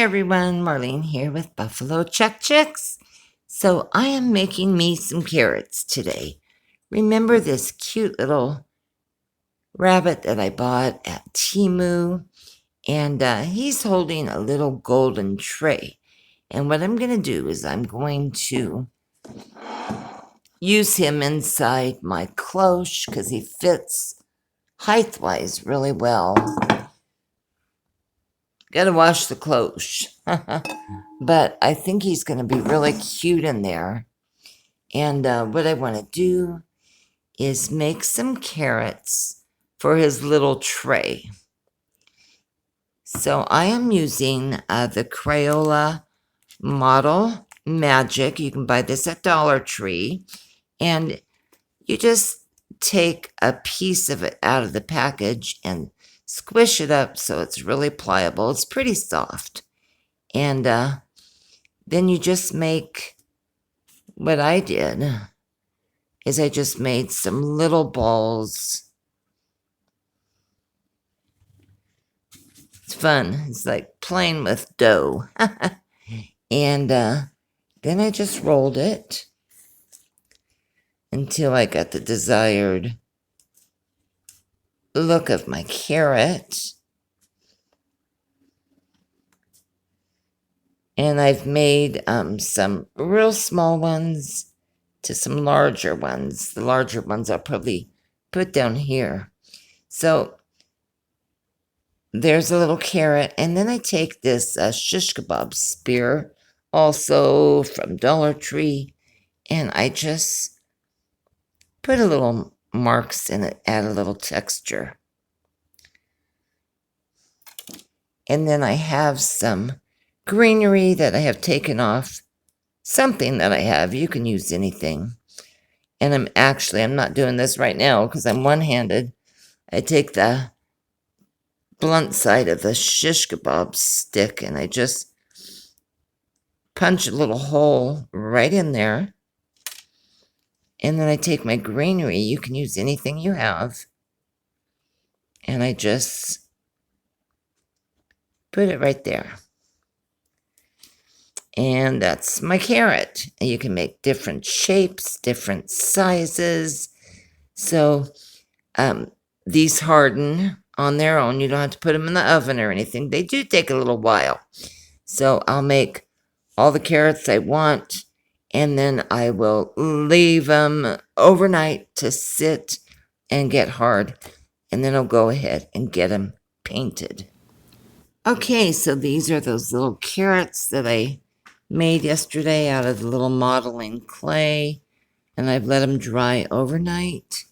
everyone, Marlene here with Buffalo Chuck Chicks. So I am making me some carrots today. Remember this cute little rabbit that I bought at Temu? And he's holding a little golden tray. And what I'm going to do is I'm going to use him inside my cloche because he fits height-wise really well. Gotta wash the cloche. But I think he's going to be really cute in there. And what I want to do is make some carrots for his little tray. So I am using the Crayola Model Magic. You can buy this at Dollar Tree. And you just take a piece of it out of the package and squish it up so it's really pliable. It's pretty soft. And then you just make, what I did is I just made some little balls. It's fun. It's like playing with dough. And then I just rolled it until I got the desired look of my carrot. And I've made some real small ones to some larger ones. The larger ones I'll probably put down here. So there's a little carrot. And then I take this shish kebab spear, also from Dollar Tree, and I just put a little marks in it, add a little texture. And then I have some greenery that I have taken off. Something that I have. You can use anything. And I'm not doing this right now because I'm one-handed. I take the blunt side of the shish kebab stick and I just punch a little hole right in there. And then I take my greenery. You can use anything you have. And I just put it right there. And that's my carrot. And you can make different shapes, different sizes. So these harden on their own. You don't have to put them in the oven or anything. They do take a little while. So I'll make all the carrots I want. And then I will leave them overnight to sit and get hard. And then I'll go ahead and get them painted. Okay, so these are those little carrots that I made yesterday out of the little modeling clay. And I've let them dry overnight.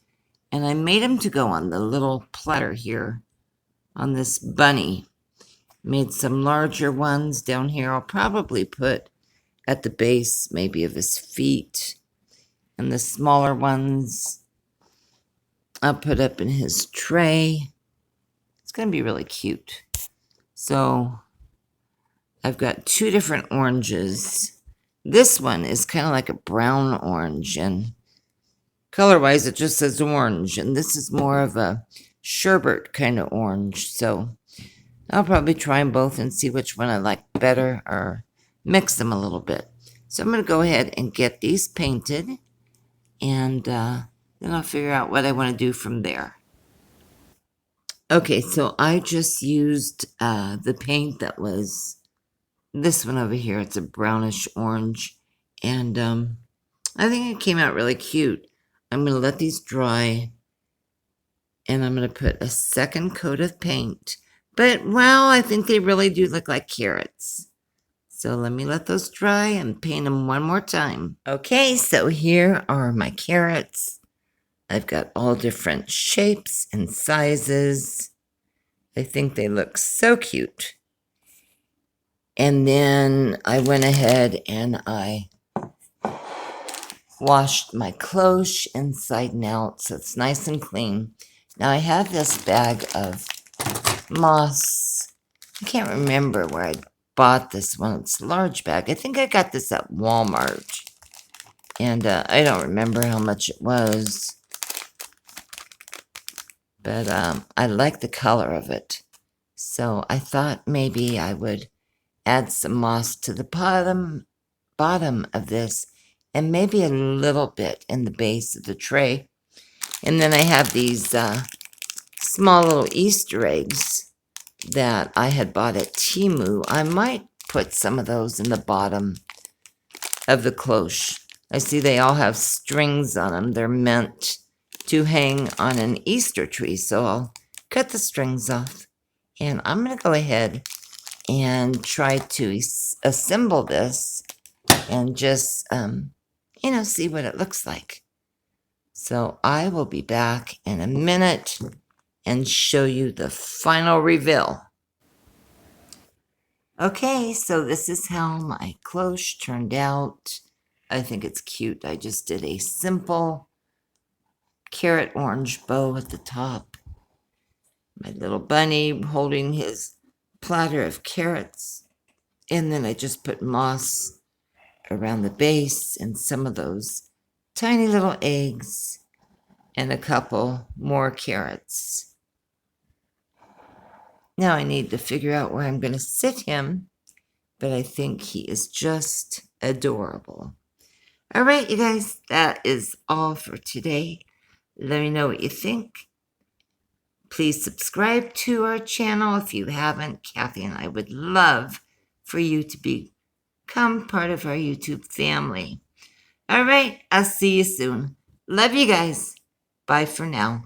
And I made them to go on the little platter here on this bunny. Made some larger ones down here. I'll probably put at the base maybe of his feet. And the smaller ones I'll put up in his tray. It's going to be really cute. So I've got two different oranges. This one is kind of like a brown orange, and color-wise it just says orange. And this is more of a sherbet kind of orange. So I'll probably try them both and see which one I like better or mix them a little bit. So I'm going to go ahead and get these painted, and then I'll figure out what I want to do from there. Okay, so I just used the paint that was this one over here. It's a brownish orange, and I think it came out really cute. I'm going to let these dry, and I'm going to put a second coat of paint. But, well, I think they really do look like carrots. So let me let those dry and paint them one more time. Okay, so here are my carrots. I've got all different shapes and sizes. I think they look so cute. And then I went ahead and I washed my cloche inside and out so it's nice and clean. Now I have this bag of moss. I can't remember where I bought this one. It's a large bag. I think I got this at Walmart. And I don't remember how much it was. But I like the color of it. So I thought maybe I would add some moss to the bottom of this, and maybe a little bit in the base of the tray. And then I have these small little Easter eggs that I had bought at Temu. I might put some of those in the bottom of the cloche. I see they all have strings on them. They're meant to hang on an Easter tree, so I'll cut the strings off. And I'm going to go ahead and try to assemble this and just, see what it looks like. So I will be back in a minute and show you the final reveal. Okay, so this is how my cloche turned out. I think it's cute. I just did a simple carrot orange bow at the top. My little bunny holding his platter of carrots. And then I just put moss around the base and some of those tiny little eggs and a couple more carrots. Now I need to figure out where I'm going to sit him, but I think he is just adorable. All right, you guys, that is all for today. Let me know what you think. Please subscribe to our channel if you haven't. Kathy and I would love for you to become part of our YouTube family. All right, I'll see you soon. Love you guys. Bye for now.